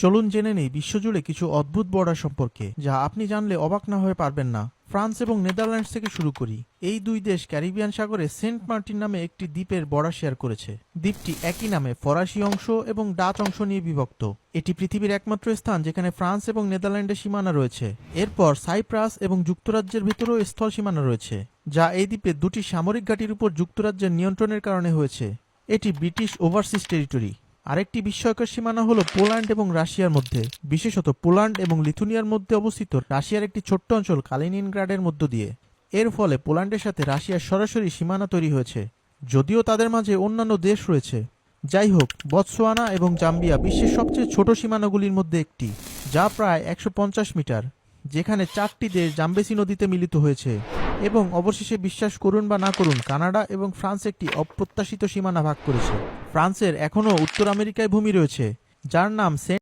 চলুন জেনে নেই বিশ্বজুড়ে কিছু অদ্ভুত বর্ডার সম্পর্কে, যা আপনি জানলে অবাক না হয়ে পারবেন না। ফ্রান্স এবং নেদারল্যান্ডস থেকে শুরু করি। এই দুই দেশ ক্যারিবিয়ান সাগরে সেন্ট মার্টিন নামে একটি দ্বীপের বর্ডার শেয়ার করেছে। দ্বীপটি একই নামে ফরাসি অংশ এবং ডাচ অংশ নিয়ে বিভক্ত। এটি পৃথিবীর একমাত্র স্থান যেখানে ফ্রান্স এবং নেদারল্যান্ডের সীমানা রয়েছে। এরপর সাইপ্রাস এবং যুক্তরাজ্যের ভেতরেও স্থল সীমানা রয়েছে, যা এই দ্বীপে দুটি সামরিক ঘাঁটির উপর যুক্তরাজ্যের নিয়ন্ত্রণের কারণে হয়েছে। এটি ব্রিটিশ ওভারসিজ টেরিটরি। আরেকটি বিস্ময়কর সীমানা হল পোল্যান্ড এবং রাশিয়ার মধ্যে, বিশেষত পোল্যান্ড এবং লিথুনিয়ার মধ্যে অবস্থিত রাশিয়ার একটি ছোট্ট অঞ্চল কালিনিনগ্রাডের মধ্য দিয়ে। এর ফলে পোল্যান্ডের সাথে রাশিয়ার সরাসরি সীমানা তৈরি হয়েছে, যদিও তাদের মাঝে অন্যান্য দেশ রয়েছে। যাই হোক, বতসোয়ানা এবং জাম্বিয়া বিশ্বের সবচেয়ে ছোট সীমানাগুলির মধ্যে একটি, যা প্রায় ১৫০ মিটার, যেখানে 4টি দেশ জাম্বেসি নদীতে মিলিত হয়েছে। এবং অবশেষে, বিশ্বাস করুন বা না করুন, কানাডা এবং ফ্রান্স একটি অপ্রত্যাশিত সীমানা ভাগ করেছে। ফ্রান্সের এখনও উত্তর আমেরিকায় ভূমি রয়েছে, যার নাম সেন্ট